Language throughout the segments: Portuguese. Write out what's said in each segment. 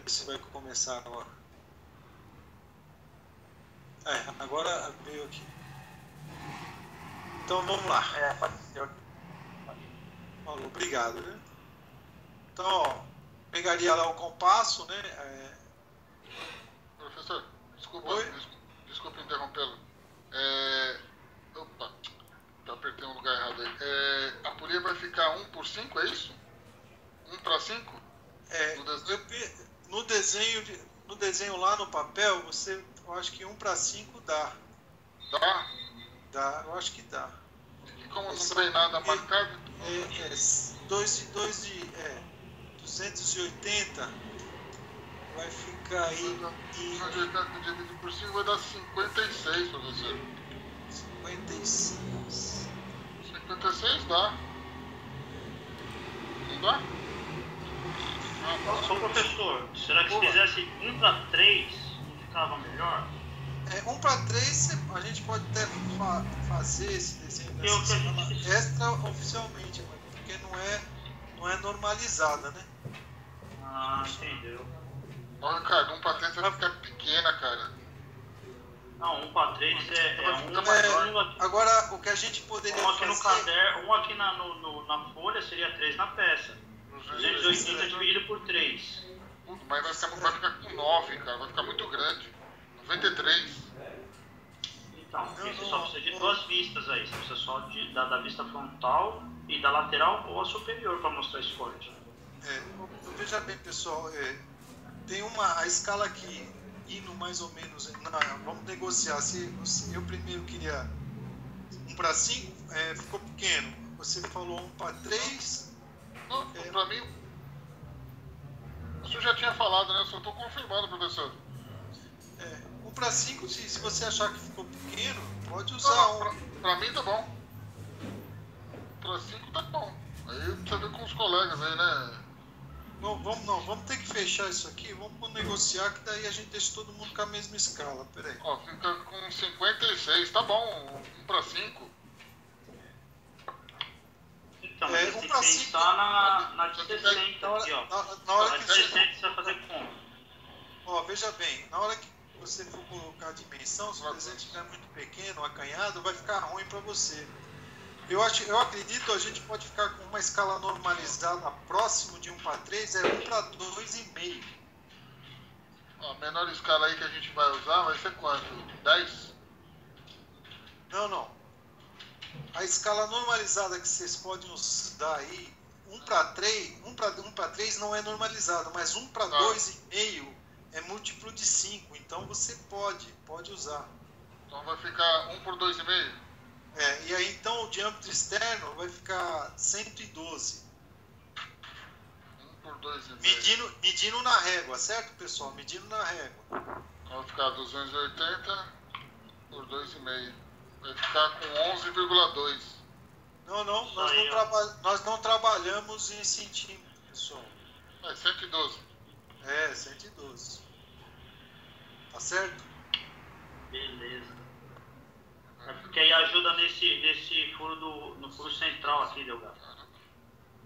ver se vai começar agora. Agora veio aqui. Então vamos lá. Apareceu. Falou, obrigado, né? Então, ó, pegaria lá o compasso, né? Professor, desculpa interrompê-lo. Opa, apertei um lugar errado aí. A polia vai ficar 1 por 5, é isso? 1 para 5? No desenho lá no papel, eu acho que 1 para 5 dá. Dá? Dá, eu acho que dá. E como não tem nada marcado? 280 vai ficar aí. 280 dividido por 5 vai dar 56, professor. 56. 56 dá. Não dá? Só professor, será que se fizesse 1 para 3 não ficava melhor? 1 para 3 a gente pode até fazer esse desenho extra oficialmente, porque não é normalizada, né? Ah, entendeu. Ó, Ricardo, 1 para 3 vai ficar pequena, cara. Não, 1 para 3 Agora, o que a gente poderia um aqui fazer... no caderno, um aqui na folha seria 3 na peça. 280 dividido por 3. Mas vai ficar com 9, cara. Vai ficar muito grande. 93. Então, porque você só precisa de 2 vistas aí. Você precisa só da vista frontal e da lateral ou a superior para mostrar esse corte. Veja bem, pessoal. Tem a escala aqui indo mais ou menos... vamos negociar. Se eu primeiro queria 1 para 5, ficou pequeno. Você falou 1 para 3... Não, pra mim... O senhor já tinha falado, né? Eu só tô confirmando, professor. 1 para 5, se você achar que ficou pequeno, pode usar pra mim tá bom. 1 para 5 tá bom. Aí precisa ver com os colegas aí, né? Não, vamos ter que fechar isso aqui, vamos negociar, que daí a gente deixa todo mundo com a mesma escala. Pera aí. Ó, fica com 56, tá bom. 1 para 5. Então, você tem que pensar na de 60 aqui, ó. Na hora na que de 60 você vai fazer como? Ó, veja bem, na hora que você for colocar a dimensão, se o desenho estiver muito pequeno, acanhado, vai ficar ruim para você. Eu acredito a gente pode ficar com uma escala normalizada próximo de 1 para 3, 1 para 2,5. A menor escala aí que a gente vai usar vai ser quanto? 10? Não. A escala normalizada que vocês podem usar aí, 1 para 3 não é normalizada, mas 1 para 2,5 é múltiplo de 5, então você pode usar. Então vai ficar 1 por 2,5? E aí então o diâmetro externo vai ficar 112. 1 por 2,5. Medindo na régua, certo, pessoal? Medindo na régua. Vai ficar 280 por 2,5. Vai ficar com 11,2. Nós não trabalhamos em centímetros, pessoal. 112. 112. Tá certo? Beleza. Porque aí ajuda nesse furo no furo central aqui, Delgado.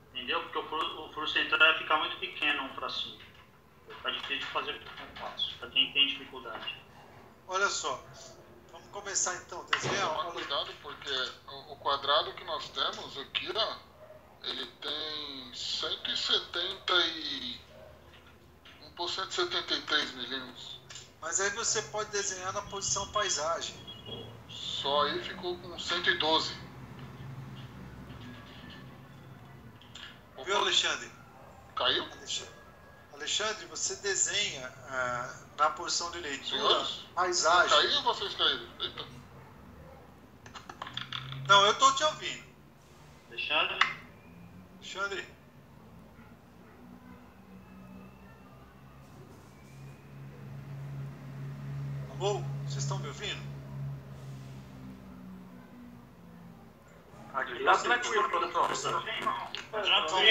Entendeu? Porque o furo central vai ficar muito pequeno 1 para 5. Vai ficar difícil de fazer com compasso, para quem tem dificuldade. Olha só. Vamos começar então a desenhar. Toma cuidado, porque o quadrado que nós temos aqui, ó, ele tem 173 milímetros. Mas aí você pode desenhar na posição paisagem. Só aí ficou com 112. Viu, Alexandre? Caiu? Alexandre, você desenha na posição de leitura, senhores, paisagem. Caiu ou vocês caíram? Eita. Não, eu tô te ouvindo. Alexandre? Alô? Vocês estão me ouvindo? Aqui tá tranquilo, professor. Então,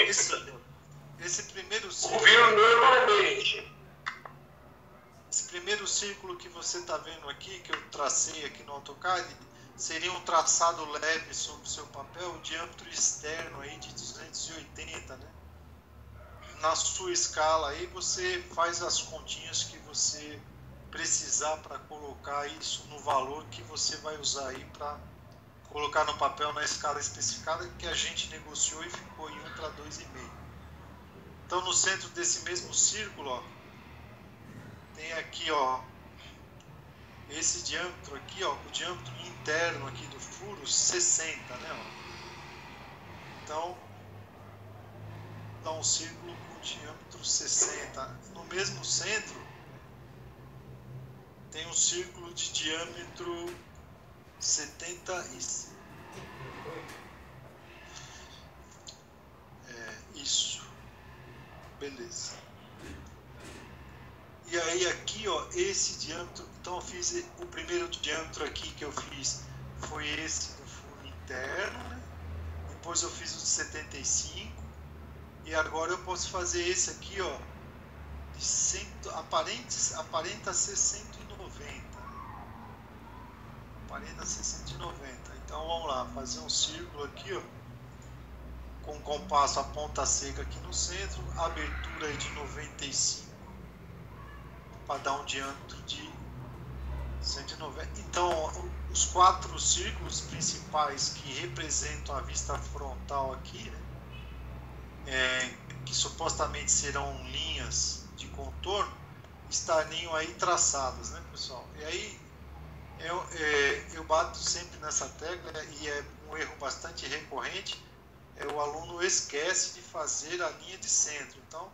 esse primeiro círculo... Ouvindo normalmente. Esse primeiro círculo que você está vendo aqui, que eu tracei aqui no AutoCAD, seria um traçado leve sobre o seu papel, o diâmetro externo aí de 280, né? na sua escala aí você faz as continhas que você precisar para colocar isso no valor que você vai usar aí para colocar no papel na escala especificada que a gente negociou e ficou em 1 para 2,5. Então no centro desse mesmo círculo, ó, tem aqui, ó, esse diâmetro aqui, ó, o diâmetro interno aqui do furo 60, né, ó. Então dá um círculo com diâmetro 60. No mesmo centro tem um círculo de diâmetro 75. Isso. Beleza. E aí aqui, ó, esse diâmetro, então eu fiz o primeiro diâmetro aqui que eu fiz foi esse do furo interno, né? Depois eu fiz o de 75 e agora eu posso fazer esse aqui, ó, de 100, aparenta ser 190. Aparenta ser 190. Então vamos lá, fazer um círculo aqui, ó, com compasso a ponta seca aqui no centro, abertura aí de 95 para dar um diâmetro de 190. Então os 4 círculos principais que representam a vista frontal aqui, né, que supostamente serão linhas de contorno, estariam aí traçadas, né, pessoal? E aí eu bato sempre nessa tecla e é um erro bastante recorrente. O aluno esquece de fazer a linha de centro. Então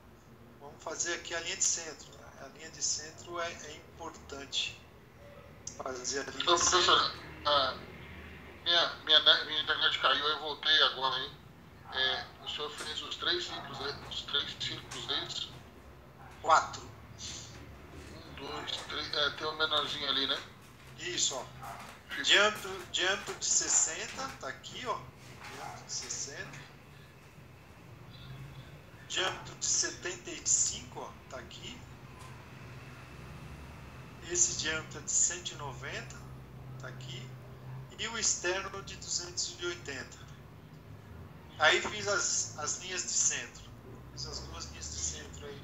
vamos fazer aqui a linha de centro, né? A linha de centro é importante fazer a linha Então, de centro. professor, minha internet caiu, eu voltei agora, hein? O senhor fez os 3 círculos, é isso? 4. 1, 2, 3, tem um menorzinho ali, né? Isso, ó. Diâmetro de 60, tá aqui, ó. Diâmetro de 60. Diâmetro de 75, ó, tá aqui. Esse diâmetro de 190, tá aqui. E o externo de 280. Aí fiz as linhas de centro. Fiz as 2 linhas de centro aí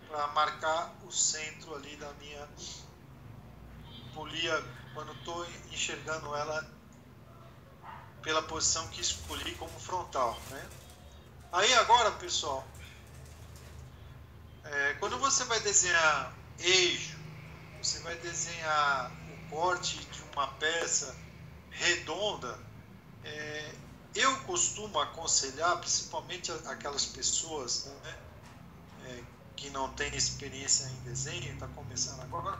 para marcar o centro ali da minha polia quando estou enxergando ela pela posição que escolhi como frontal, né? Aí agora, pessoal, quando você vai desenhar eixo, você vai desenhar o corte de uma peça redonda, eu costumo aconselhar, principalmente aquelas pessoas, né, que não têm experiência em desenho, está começando agora,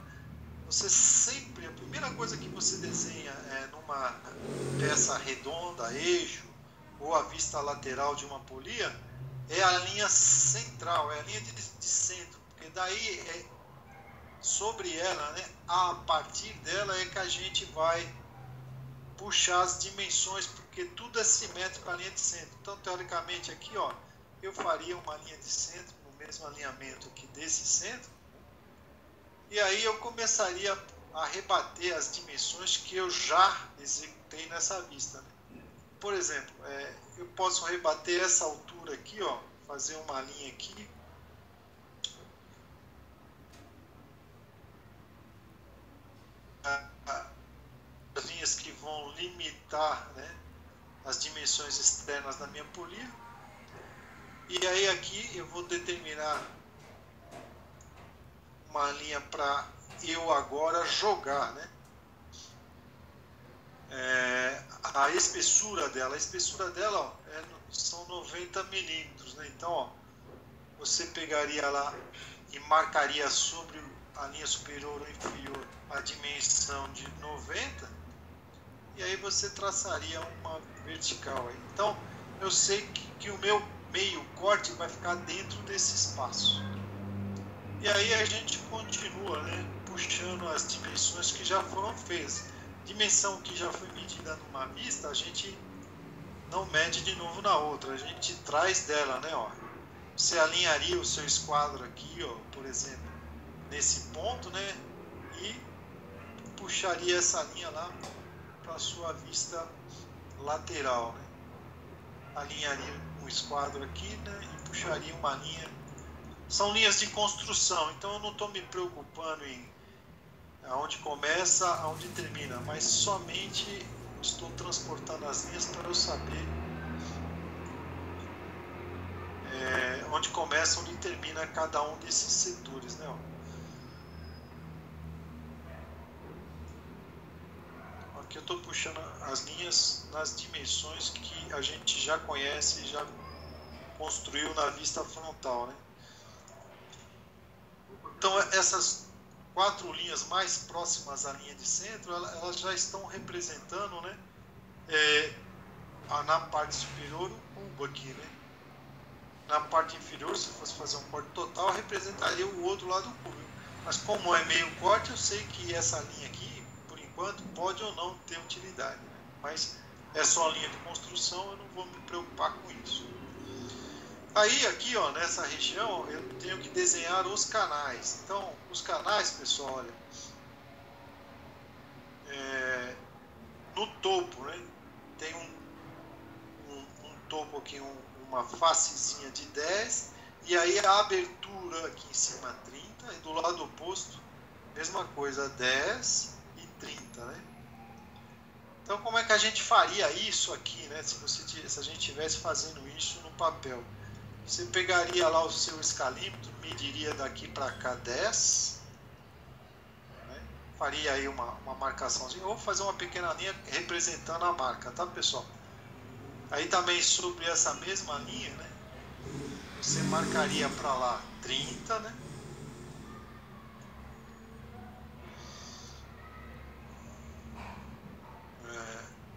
você sempre, a primeira coisa que você desenha numa peça redonda, eixo, ou a vista lateral de uma polia, é a linha central, é a linha de centro, porque daí, sobre ela, né, a partir dela é que a gente vai puxar as dimensões, porque tudo é simétrico à linha de centro. Então, teoricamente, aqui, ó, eu faria uma linha de centro, no mesmo alinhamento aqui desse centro, e aí eu começaria a rebater as dimensões que eu já executei nessa vista, né? Por exemplo, eu posso rebater essa altura aqui, ó, fazer uma linha aqui, as linhas que vão limitar, né, as dimensões externas da minha polia. E aí aqui eu vou determinar uma linha para eu agora jogar, né, a espessura dela. A espessura dela, ó, são 90 milímetros, né? Então, ó, você pegaria lá e marcaria sobre a linha superior ou inferior a dimensão de 90, e aí você traçaria uma vertical aí. Então eu sei que o meu meio corte vai ficar dentro desse espaço, e aí a gente continua, né, puxando as dimensões que já foram feitas. Dimensão que já foi medida numa vista, a gente não mede de novo na outra, a gente traz dela, né, ó. Você alinharia o seu esquadro aqui, ó, por exemplo, nesse ponto, né, e puxaria essa linha lá para a sua vista lateral, né? Alinharia um esquadro aqui, né, e puxaria uma linha são linhas de construção, então eu não estou me preocupando em aonde começa, aonde termina, mas somente estou transportando as linhas para eu saber onde começa, onde termina cada um desses setores, né? Aqui eu estou puxando as linhas nas dimensões que a gente já conhece e já construiu na vista frontal, né? Então essas 4 linhas mais próximas à linha de centro, elas já estão representando, né, na parte superior o cubo aqui, né? Na parte inferior, se fosse fazer um corte total, representaria o outro lado do cubo. Mas como é meio corte, eu sei que essa linha aqui, por enquanto, pode ou não ter utilidade, né? Mas é só linha de construção, eu não vou me preocupar com isso. Aí aqui, ó, nessa região, eu tenho que desenhar os canais. Então, os canais, pessoal, olha, no topo, né, tem um topo aqui, uma facezinha de 10, e aí a abertura aqui em cima 30, e do lado oposto, mesma coisa, 10 e 30, né? Então, como é que a gente faria isso aqui, né, se a gente estivesse fazendo isso no papel? Você pegaria lá o seu escalímetro, mediria daqui para cá 10, né? Faria aí uma marcaçãozinha, ou fazer uma pequena linha representando a marca, tá, pessoal? Aí também sobre essa mesma linha, né, você marcaria para lá 30, né?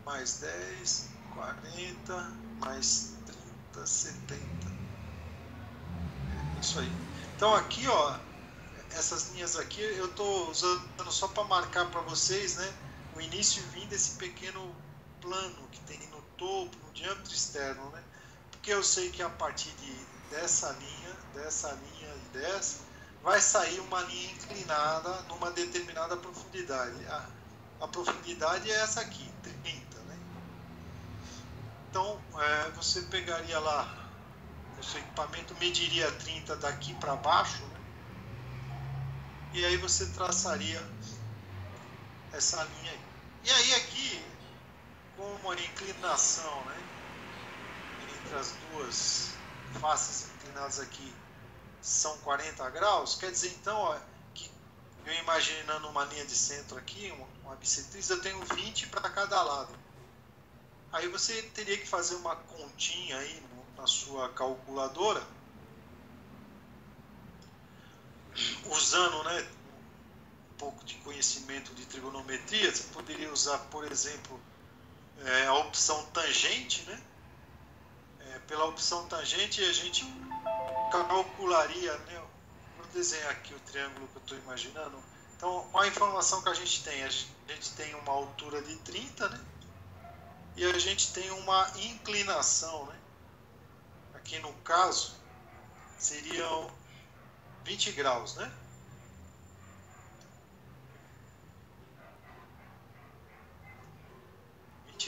Mais 10, 40, mais 30, 70. Isso aí. Então aqui, ó, essas linhas aqui eu estou usando só para marcar para vocês, né, o início e fim desse pequeno plano que tem no topo, no diâmetro externo, né? Porque eu sei que a partir dessa linha e dessa, vai sair uma linha inclinada numa determinada profundidade. A profundidade é essa aqui, 30, né? Então, você pegaria lá o seu equipamento, mediria 30 daqui para baixo, né? E aí você traçaria essa linha aí. E aí aqui, como a inclinação, né, entre as duas faces inclinadas aqui são 40 graus, quer dizer então, ó, que eu imaginando uma linha de centro aqui, uma bissetriz, eu tenho 20 para cada lado. Aí você teria que fazer uma continha aí na sua calculadora, usando, né, um pouco de conhecimento de trigonometria. Você poderia usar, por exemplo, a opção tangente, né? Pela opção tangente a gente calcularia, né? Vou desenhar aqui o triângulo que eu estou imaginando. Então, qual a informação que a gente tem? A gente tem uma altura de 30, né? E a gente tem uma inclinação, né? Aqui no caso seriam 20 graus, né?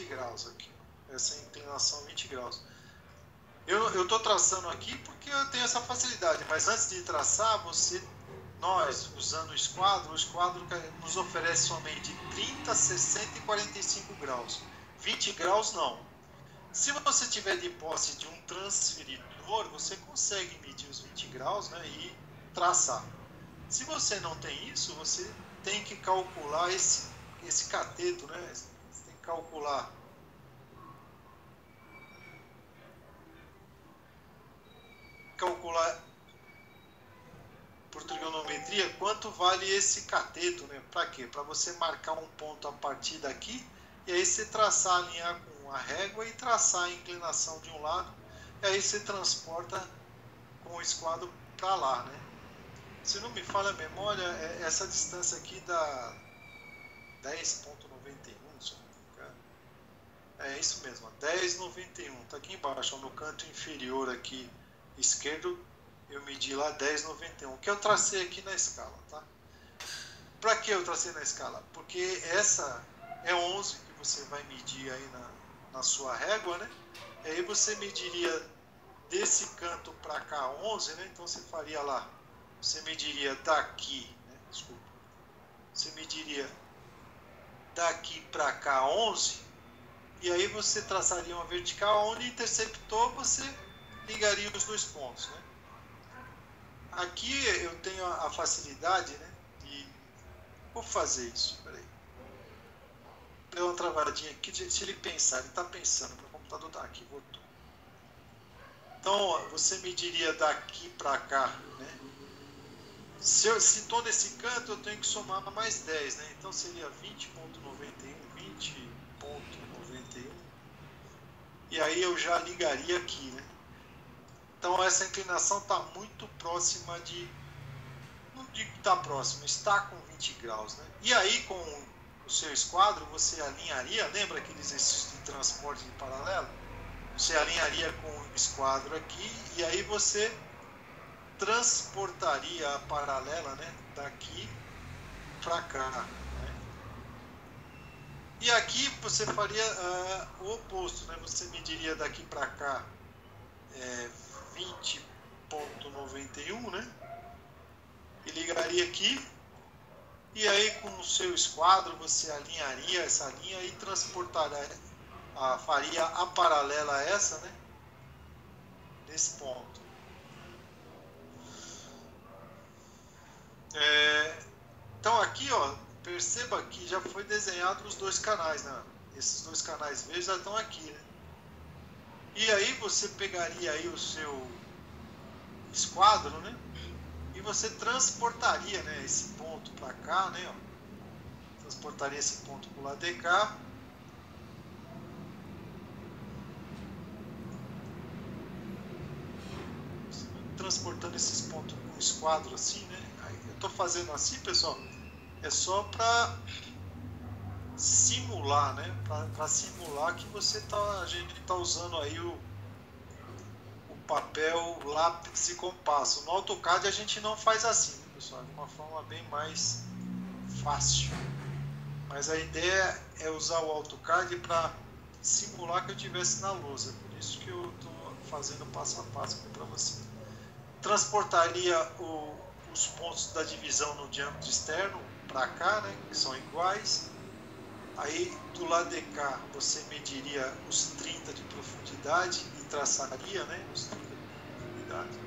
Graus aqui, essa inclinação 20 graus. Eu estou traçando aqui porque eu tenho essa facilidade, mas antes de traçar, nós usando o esquadro nos oferece somente 30, 60 e 45 graus. 20 graus não. Se você tiver de posse de um transferidor, você consegue medir os 20 graus, né, e traçar. Se você não tem isso, você tem que calcular esse cateto, né? Calcular por trigonometria quanto vale esse cateto, né? Para quê? Para você marcar um ponto a partir daqui e aí você traçar, alinhar com a régua e traçar a inclinação de um lado, e aí você transporta com o esquadro para lá, né? Se não me falha a memória, essa distância aqui dá 10,91. É isso mesmo, 10,91. Está aqui embaixo, no canto inferior aqui esquerdo, eu medi lá 10,91, que eu tracei aqui na escala, tá? Para que eu tracei na escala? Porque essa é 11 que você vai medir aí na sua régua, né? E aí você mediria desse canto para cá 11, né? Então você faria lá, você mediria daqui, né? Desculpa, você mediria daqui para cá 11, e aí você traçaria uma vertical onde interceptou, você ligaria os dois pontos, né? Aqui eu tenho a facilidade, né? De vou fazer isso, peraí. Deu uma travadinha aqui, se ele pensar, ele está pensando, meu computador está aqui, voltou. Então você mediria daqui para cá, né? Se estou nesse canto, eu tenho que somar mais 10, né? Então seria 20.91, e aí eu já ligaria aqui, né? Então essa inclinação está muito próxima de, não digo que está próxima, está com 20 graus, né? E aí com o seu esquadro você alinharia, lembra aquele exercício de transporte em paralelo? Você alinharia com o esquadro aqui, e aí você transportaria a paralela, né, daqui para cá, né? E aqui você faria o oposto, né? Você mediria daqui para cá 20.91, né? E ligaria aqui, e aí com o seu esquadro você alinharia essa linha e transportaria, faria a paralela a essa, né? Nesse ponto. Então aqui, ó, perceba que já foi desenhado os dois canais, né? Esses dois canais verdes já estão aqui, né? E aí você pegaria aí o seu esquadro, né? E você transportaria, né, esse ponto para cá, né? Ó, transportaria esse ponto para o lado de cá. Transportando esses pontos com o esquadro assim, né? Eu estou fazendo assim, pessoal, é só para simular, né? Para simular que a gente está usando aí o papel, lápis e compasso. No AutoCAD a gente não faz assim, né, pessoal? De uma forma bem mais fácil. Mas a ideia é usar o AutoCAD para simular que eu estivesse na lousa. Por isso que eu estou fazendo passo a passo aqui para você. Transportaria os pontos da divisão no diâmetro externo para cá, né, que são iguais. Aí do lado de cá você mediria os 30 de profundidade e traçaria, né, os 30 de profundidade.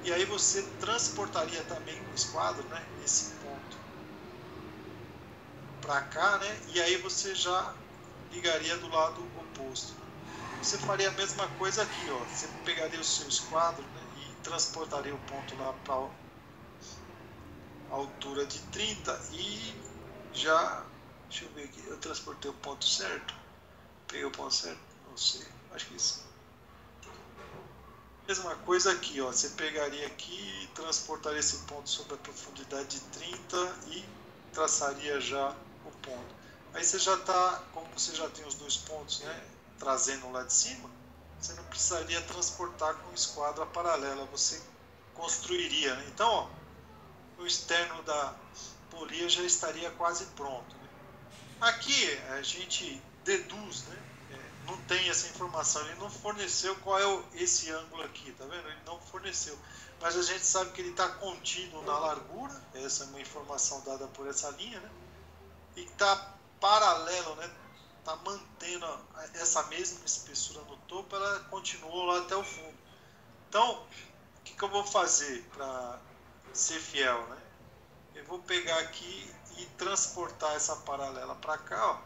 E aí você transportaria também o esquadro, né, esse ponto para cá, né, e aí você já ligaria do lado oposto. Você faria a mesma coisa aqui, ó. Você pegaria o seu esquadro, né, e transportaria o ponto lá para a altura de 30 e já, deixa eu ver aqui, eu transportei o ponto certo, peguei o ponto certo, não sei, acho que sim. Mesma coisa aqui, ó, você pegaria aqui e transportaria esse ponto sobre a profundidade de 30 e traçaria já o ponto. Aí você já está, como você já tem os dois pontos, né, trazendo lá de cima, você não precisaria transportar com o esquadro a paralela, você construiria, né? Então, ó, o externo da polia já estaria quase pronto, né? Aqui a gente deduz, né? Não tem essa informação, ele não forneceu qual é esse ângulo aqui, tá vendo? Ele não forneceu, mas a gente sabe que ele está contido na largura, essa é uma informação dada por essa linha, né? E está paralelo, né? Está mantendo essa mesma espessura no topo, ela continuou lá até o fundo. Então, o que eu vou fazer para ser fiel, né? Eu vou pegar aqui e transportar essa paralela para cá, ó.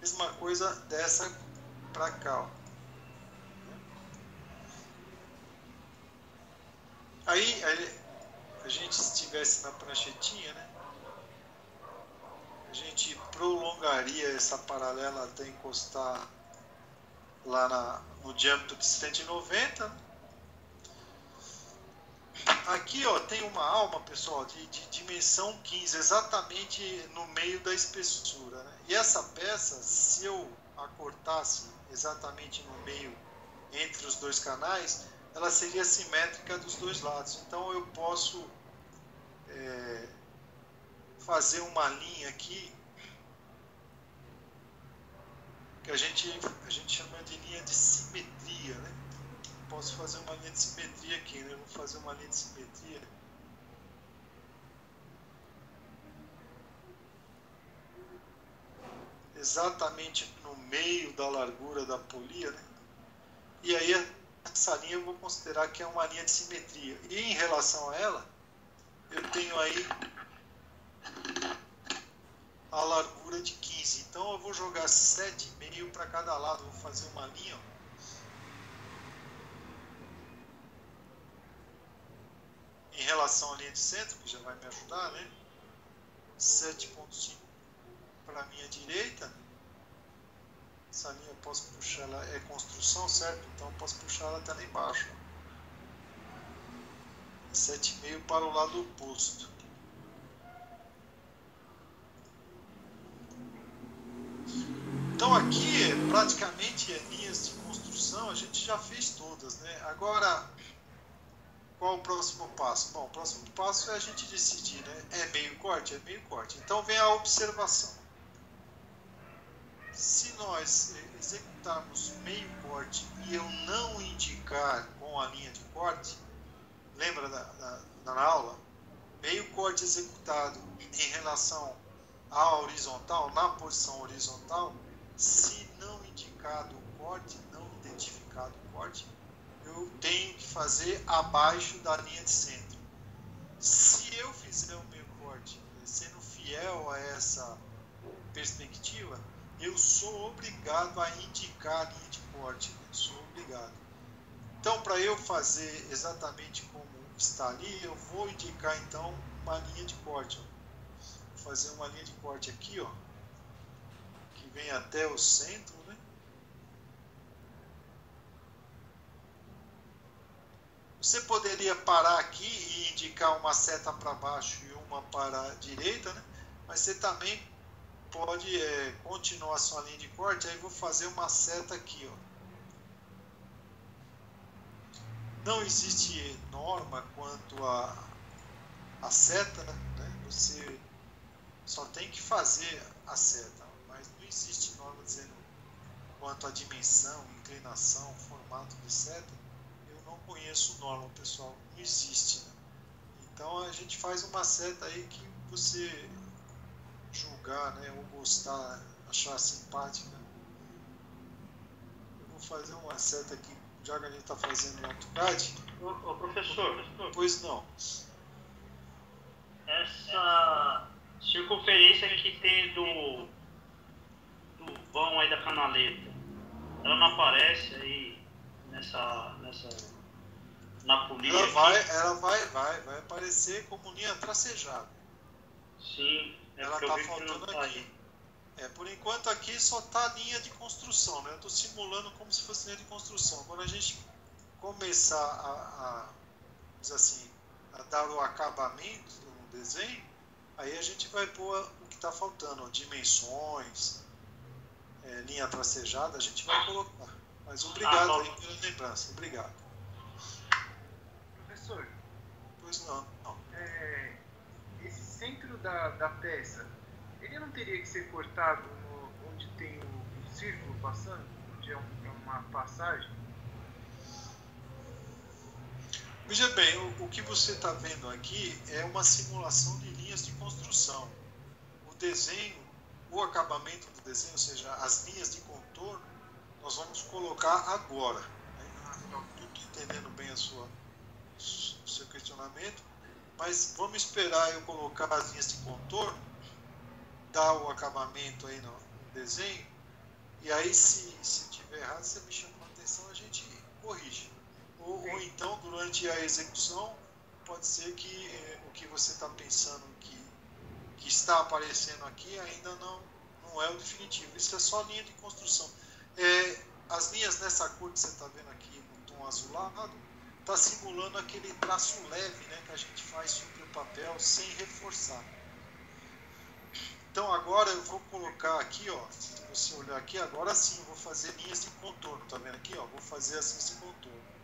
Mesma coisa dessa para cá, ó. Aí a gente, se estivesse na pranchetinha, né, a gente prolongaria essa paralela até encostar lá no diâmetro de 190. Aqui, ó, tem uma alma, pessoal, de dimensão 15, exatamente no meio da espessura, né? E essa peça, se eu a cortasse exatamente no meio entre os dois canais, ela seria simétrica dos dois lados. Então eu posso fazer uma linha aqui que a gente chama de linha de simetria, né? Posso fazer uma linha de simetria aqui, né? Eu vou fazer uma linha de simetria. Exatamente no meio da largura da polia, né? E aí essa linha eu vou considerar que é uma linha de simetria. E em relação a ela, eu tenho aí a largura de 15. Então eu vou jogar 7,5 para cada lado. Vou fazer uma linha, ó. Em relação à linha de centro, que já vai me ajudar, né? 7,5 para a minha direita. Essa linha eu posso puxar, ela é construção, certo? Então eu posso puxar ela até lá embaixo. 7,5 para o lado oposto. Então aqui, praticamente, linhas de construção, a gente já fez todas, né? Agora, qual o próximo passo? Bom, o próximo passo é a gente decidir, né? É meio corte? É meio corte. Então vem a observação. Se nós executarmos meio corte e eu não indicar com a linha de corte, lembra na aula? Meio corte executado em relação à horizontal, na posição horizontal, se não indicado o corte, não identificado o corte, eu tenho que fazer abaixo da linha de centro. Se eu fizer o meio corte sendo fiel a essa perspectiva, eu sou obrigado a indicar a linha de corte, né? Sou obrigado. Então, para eu fazer exatamente como está ali, eu vou indicar então uma linha de corte. Ó. Vou fazer uma linha de corte aqui, ó, que vem até o centro, né? Você poderia parar aqui e indicar uma seta para baixo e uma para a direita, né? Mas você também pode continuar a sua linha de corte. Aí vou fazer uma seta aqui, ó. Não existe norma quanto a seta, né? Você só tem que fazer a seta, mas não existe norma dizendo quanto a dimensão, inclinação, formato de seta. Eu não conheço norma, pessoal, não existe, né? Então a gente faz uma seta aí que você julgar, né, ou gostar, achar simpática. Eu vou fazer uma seta aqui, já que a gente está fazendo no AutoCAD. Ô professor, Pois não. essa circunferência que tem do vão aí da canaleta, ela não aparece aí na polia? Ela vai aparecer como linha tracejada. Sim, ela está faltando aqui. Por enquanto aqui só está a linha de construção, né? Eu estou simulando como se fosse linha de construção. Quando a gente começar a dar o acabamento no desenho, aí a gente vai pôr o que está faltando, ó, dimensões, linha tracejada, a gente vai colocar. Mas obrigado aí pela lembrança, obrigado. Professor, pois não. Esse centro da peça, ele não teria que ser cortado onde tem o círculo passando, onde é uma passagem? Veja bem, o que você está vendo aqui é uma simulação de linhas de construção. O desenho, o acabamento do desenho, ou seja, as linhas de contorno, nós vamos colocar agora. Estou entendendo bem o seu questionamento, mas vamos esperar eu colocar as linhas de contorno, dar o acabamento aí no desenho, e aí se tiver errado, você me chama a atenção, a gente corrige. Ou então, durante a execução, pode ser que o que você está pensando que está aparecendo aqui ainda não é o definitivo. Isso é só linha de construção. As linhas nessa cor que você está vendo aqui no tom azulado, está simulando aquele traço leve, né, que a gente faz sobre o papel sem reforçar. Então agora eu vou colocar aqui, ó, se você olhar aqui, agora sim eu vou fazer linhas de contorno, tá vendo aqui, ó, vou fazer as linhas de contorno.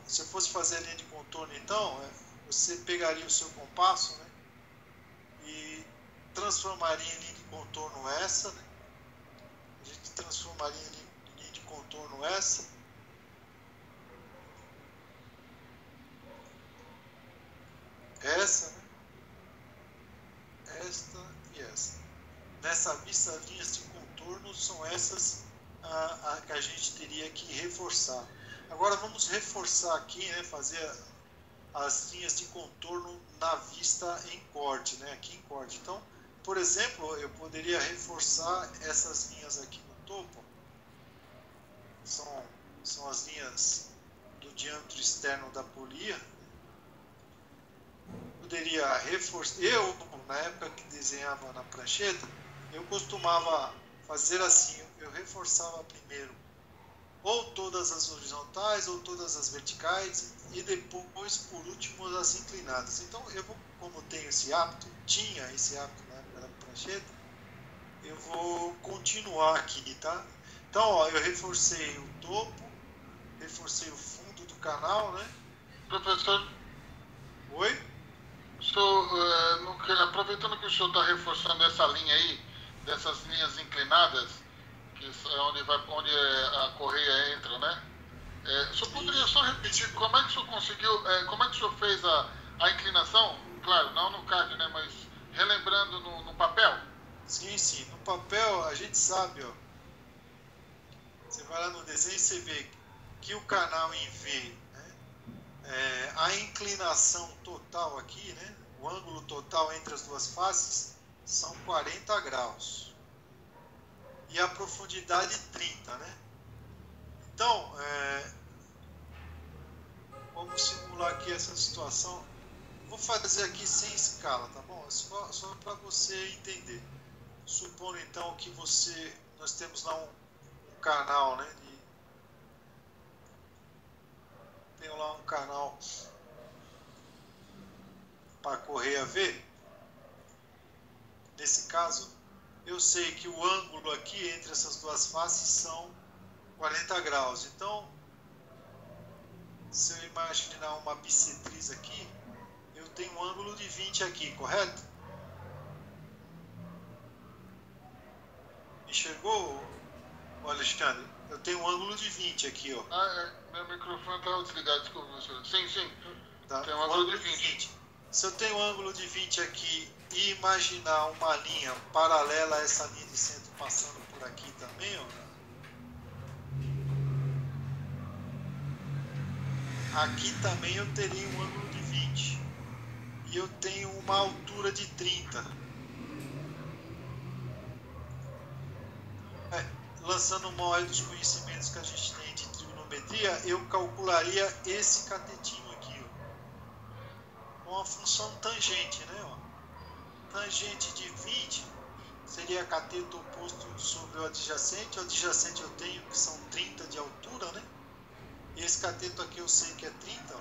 Se eu fosse fazer a linha de contorno, então, você pegaria o seu compasso, né, e transformaria em linha de contorno essa, né? A gente a linha de contorno essa. Essa, né? Esta e esta. Nessa vista, as linhas de contorno são essas que a gente teria que reforçar. Agora vamos reforçar aqui, né? Fazer as linhas de contorno na vista em corte, né? Aqui em corte. Então, por exemplo, eu poderia reforçar essas linhas aqui no topo. São as linhas do diâmetro externo da polia. Poderia reforçar. Eu, na época que desenhava na prancheta, eu costumava fazer assim, eu reforçava primeiro ou todas as horizontais ou todas as verticais e depois, por último, as inclinadas. Então, eu vou, como tenho esse hábito, tinha esse hábito na época da prancheta, eu vou continuar aqui, tá? Então, ó, eu reforcei o topo, reforcei o fundo do canal, né? Professor, Oi? aproveitando que o senhor está reforçando essa linha aí, dessas linhas inclinadas, que é onde a correia entra, né? O senhor poderia só repetir como é que o senhor conseguiu, como é que o senhor fez a inclinação? Claro, não no CAD, né? Mas relembrando no papel? Sim, sim. No papel a gente sabe, ó. Você vai lá no desenho e você vê que o canal em V, né, a inclinação total aqui, né, o ângulo total entre as duas faces são 40 graus. E a profundidade 30, né? Então, vamos simular aqui essa situação. Vou fazer aqui sem escala, tá bom? Só para você entender. Supondo então que nós temos lá um canal, né? Tenho lá um canal para correia V. Nesse caso, eu sei que o ângulo aqui entre essas duas faces são 40 graus. Então, se eu imaginar uma bissetriz aqui, eu tenho um ângulo de 20 aqui, correto? Enxergou, Alexandre? Eu tenho um ângulo de 20 aqui, ó. Meu microfone estava desligado, desculpa, professor. Sim. Tá? Tem um ângulo de 20. Se eu tenho um ângulo de 20 aqui e imaginar uma linha paralela a essa linha de centro passando por aqui também, ó. Aqui também eu teria um ângulo de 20. E eu tenho uma altura de 30. Lançando mão aí dos conhecimentos que a gente tem de trigonometria, eu calcularia esse catetinho aqui, ó, com a função tangente, né? Ó. Tangente de 20 seria cateto oposto sobre o adjacente. O adjacente eu tenho que são 30 de altura, né? E esse cateto aqui eu sei que é 30. Ó.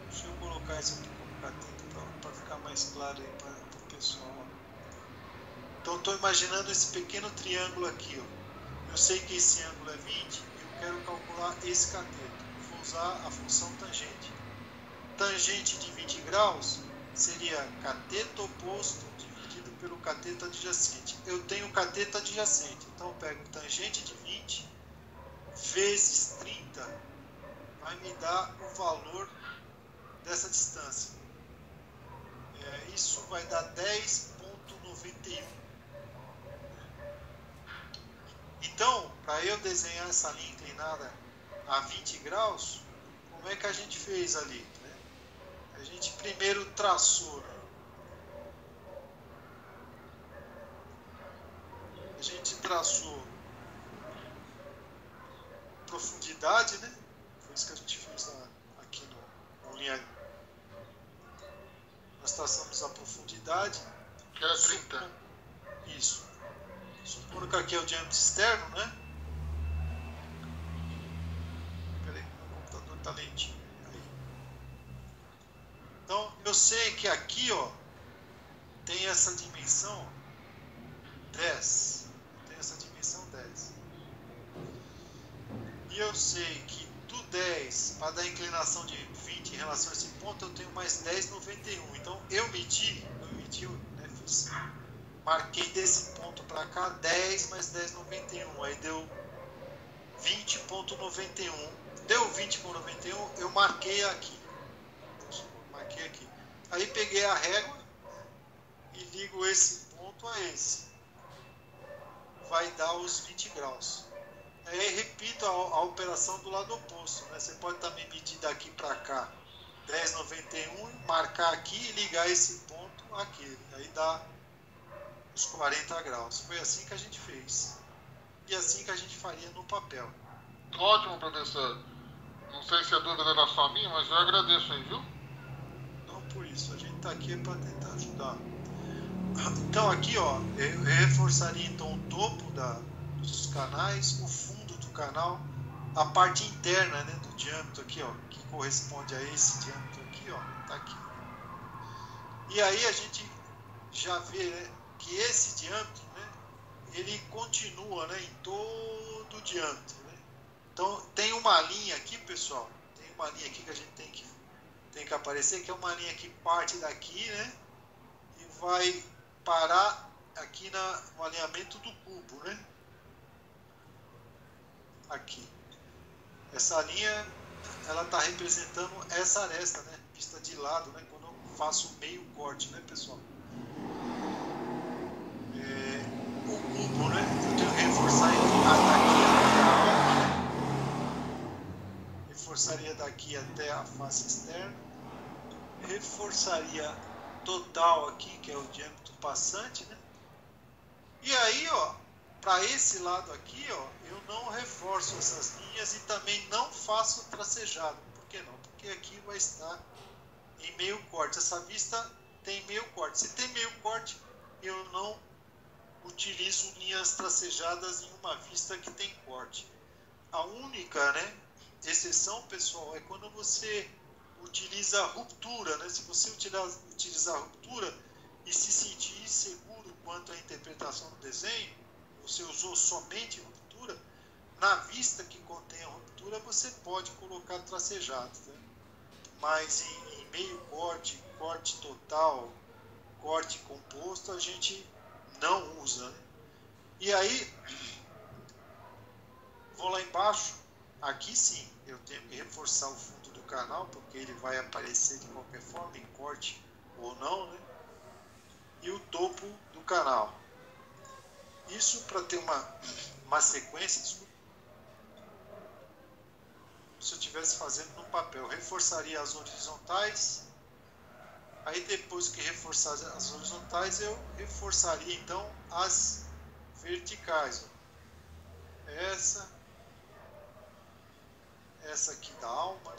Deixa eu colocar isso aqui como cateto para ficar mais claro aí para o pessoal. Ó. Então estou imaginando esse pequeno triângulo aqui. Ó. Eu sei que esse ângulo é 20 e eu quero calcular esse cateto. Eu vou usar a função tangente. Tangente de 20 graus seria cateto oposto dividido pelo cateto adjacente. Eu tenho cateto adjacente, então eu pego tangente de 20 vezes 30, vai me dar o valor dessa distância. Isso vai dar 10,91. Então, para eu desenhar essa linha inclinada a 20 graus, como é que a gente fez ali? Né? A gente primeiro traçou. A gente traçou profundidade, né? Foi isso que a gente fez aqui no linha. Nós traçamos a profundidade. Que era 30. Isso. Supondo que aqui é o diâmetro externo, né? Peraí, meu computador está lentinho. Aí. Então, eu sei que aqui, ó, tem essa dimensão 10. Tem essa dimensão 10. E eu sei que do 10 para dar inclinação de 20 em relação a esse ponto, eu tenho mais 10,91. Então, eu medi, né, fiz marquei desse ponto para cá 10 mais 10,91, aí deu 20,91. Deu 20,91, eu marquei aqui. Marquei aqui. Aí peguei a régua e ligo esse ponto a esse. Vai dar os 20 graus. Aí repito a operação do lado oposto, né? Você pode também medir daqui para cá 10,91, marcar aqui e ligar esse ponto àquele. Aí dá os 40 graus. Foi assim que a gente fez. E assim que a gente faria no papel. Ótimo, professor. Não sei se a dúvida era só minha, mas eu agradeço aí, viu? Não por isso, a gente está aqui para tentar ajudar. Então aqui, ó, eu reforçaria então o topo dos canais, o fundo do canal, a parte interna, né, do diâmetro aqui, ó, que corresponde a esse diâmetro aqui, ó, tá aqui. E aí a gente já vê, né, que esse diâmetro, né, ele continua, né, em todo o diâmetro, né? Então tem uma linha aqui, pessoal, tem uma linha aqui que a gente tem que aparecer, que é uma linha que parte daqui, né, e vai parar aqui no alinhamento do cubo, né? Aqui. Essa linha, ela está representando essa aresta, né? Vista de lado, né? Quando eu faço meio corte, né, pessoal? O cubo, né? Eu tenho que reforçar ele daqui até a alta, né? Reforçaria daqui até a face externa. Reforçaria total aqui, que é o diâmetro passante, né? E aí, ó, para esse lado aqui, ó, eu não reforço essas linhas e também não faço tracejado. Por que não? Porque aqui vai estar em meio corte. Essa vista tem meio corte. Se tem meio corte, eu não utilizo linhas tracejadas em uma vista que tem corte. A única, né, exceção, pessoal, é quando você utiliza ruptura, né? Se você utilizar ruptura e se sentir inseguro quanto à interpretação do desenho, você usou somente ruptura, na vista que contém a ruptura você pode colocar tracejado, né? Mas em meio corte, corte total, corte composto, a gente não usa, né? E aí, vou lá embaixo, aqui sim, eu tenho que reforçar o fundo do canal, porque ele vai aparecer de qualquer forma, em corte ou não, né? E o topo do canal. Isso para ter uma sequência, se eu estivesse fazendo no papel, reforçaria as horizontais, aí depois que reforçar as horizontais, eu reforçaria então as verticais. Essa aqui da alma,